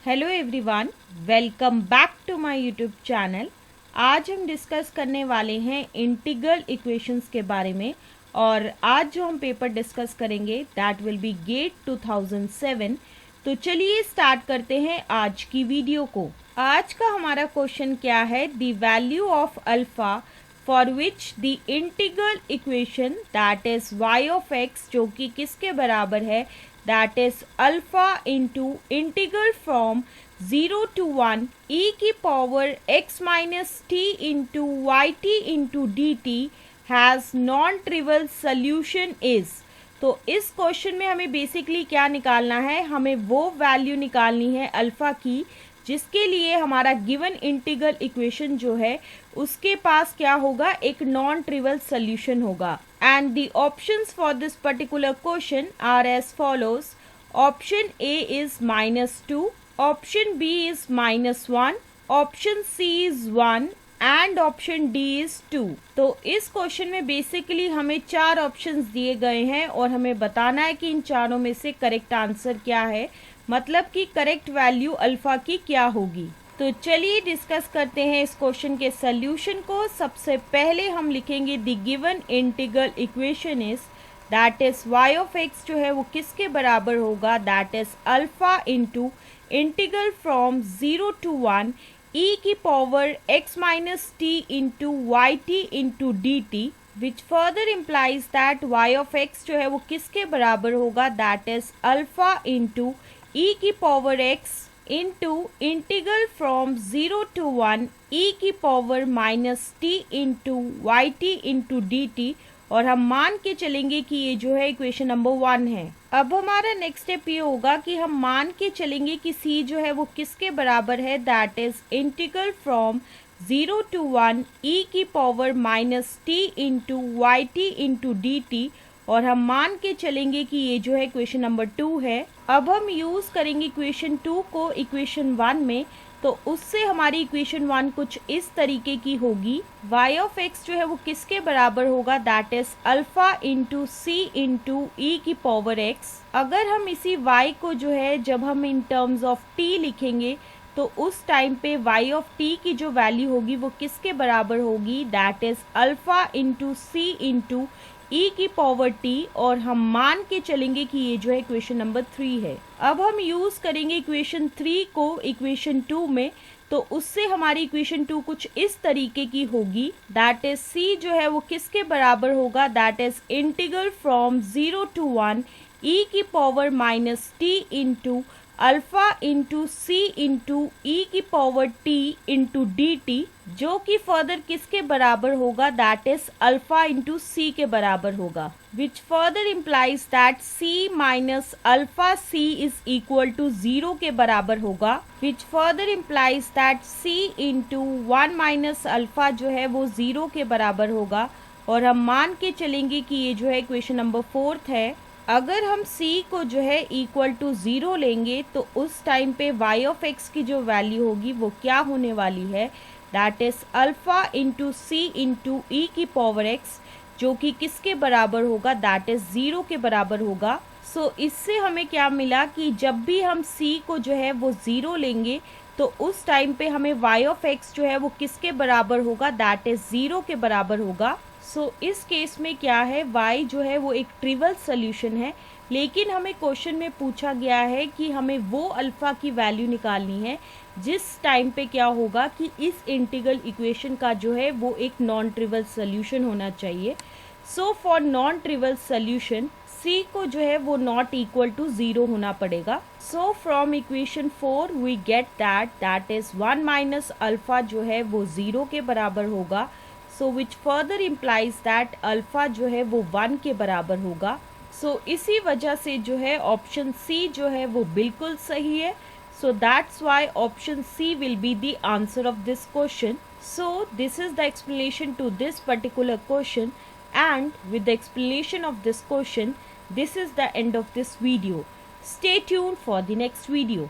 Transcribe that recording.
Hello everyone, welcome back to my YouTube channel. आज हम discuss करने वाले हैं इंटीग्रल इक्वेशंस के बारे में और आज जो हम पेपर डिस्कस करेंगे दैट विल बी गेट 2007। तो चलिए स्टार्ट करते हैं आज की वीडियो को। आज का हमारा क्वेश्चन क्या है, the value of alpha for which the integral equation that is y of x जो कि किसके बराबर है, that is alpha into integral from 0 to 1 e की power x minus t into yt into dt has non-trivial solution is। तो इस question में हमें बेसिकली क्या निकालना है, हमें वो वैल्यू निकालनी है अल्फा की जिसके लिए हमारा गिवन इंटीग्रल इक्वेशन जो है उसके पास क्या होगा, एक नॉन ट्रिवियल सोल्यूशन होगा। And the options for this particular question are as follows. Option A is -2, option B is -1, option C is 1 and option D is 2। तो इस क्वेश्चन में बेसिकली हमें 4 ऑप्शंस दिए गए हैं और हमें बताना है कि इन चारों में से करेक्ट आंसर क्या है, मतलब कि करेक्ट वैल्यू अल्फा की क्या होगी। तो चलिए डिस्कस करते हैं इस क्वेश्चन के सॉल्यूशन को। सबसे पहले हम लिखेंगे the given integral equation is that is y of x जो है वो किसके बराबर होगा, that is alpha into integral from 0 to 1 e की power x minus t into y t into D t which further implies that y of x जो है वो किसके बराबर होगा, that is alpha into e की power x into integral from 0 to 1 e की power minus t into y t into D t, और हम मान के चलेंगे कि ये जो है इक्वेशन नंबर 1 है। अब हमारा नेक्स्ट स्टेप ये होगा कि हम मान के चलेंगे कि c जो है वो किसके बराबर है, that is integral from 0 to 1 e की power minus t into y t into D t, और हम मान के चलेंगे कि ये जो है इक्वेशन नंबर 2 है। अब हम यूज करेंगे इक्वेशन 2 को इक्वेशन 1 में, तो उससे हमारी इक्वेशन 1 कुछ इस तरीके की होगी। y ऑफ x जो है वो किसके बराबर होगा, that is alpha into C into E की पावर x। अगर हम इसी y को जो है जब हम इन टर्म्स ऑफ t लिखेंगे तो उस टाइम पे y ऑफ t की जो वैल्यू होगी वो किसके बराबर होगी, that is alpha into C into e की पावर t, और हम मान के चलेंगे कि ये जो है इक्वेशन नंबर 3 है। अब हम यूज करेंगे इक्वेशन 3 को इक्वेशन 2 में, तो उससे हमारी इक्वेशन 2 कुछ इस तरीके की होगी, दैट इज c जो है वो किसके बराबर होगा, that is integral from 0 to 1 e की power minus t into alpha into सी इंटू ई की power t into D T, जो कि फर्दर किसके बराबर होगा, that is alpha into C के बराबर होगा, which further implies that c minus alpha c is equal to 0 के बराबर होगा, which further implies that c into 1 minus alpha जो है वो 0 के बराबर होगा, और हम मान के चलेंगे कि ये जो है इक्वेशन नंबर 4 है। अगर हम c को जो है इक्वल टू 0 लेंगे तो उस टाइम पे y ऑफ x की जो वैल्यू होगी वो क्या होने वाली है, that is alpha into C into E की पावर x, जो कि किसके बराबर होगा, दैट इज 0 के बराबर होगा। सो इससे हमें क्या मिला कि जब भी हम c को जो है वो 0 लेंगे तो उस टाइम पे हमें y ऑफ x जो है वो किसके बराबर होगा, दैट इज 0 के बराबर होगा। सो इस केस में क्या है, y जो है वो एक ट्रिवियल सोल्यूशन है, लेकिन हमें क्वेश्चन में पूछा गया है कि हमें वो अल्फा की वैल्यू निकालनी है जिस टाइम पे क्या होगा कि इस इंटीग्रल इक्वेशन का जो है वो एक नॉन ट्रिवियल सोल्यूशन होना चाहिए। So for non trivial solution c को जो है वो नॉट इक्वल टू 0 होना पड़ेगा। So from equation 4 we get that is 1 minus alpha जो है वो 0 के बराबर होगा, so which further implies that alpha जो है वो 1 के बराबर होगा। सो इसी वजह से जो है ऑप्शन सी जो है वो बिल्कुल सही है। So that's why option C will be the answer of this question. So this is the explanation to this particular question, and with the explanation of this question, this is the end of this video. Stay tuned for the next video.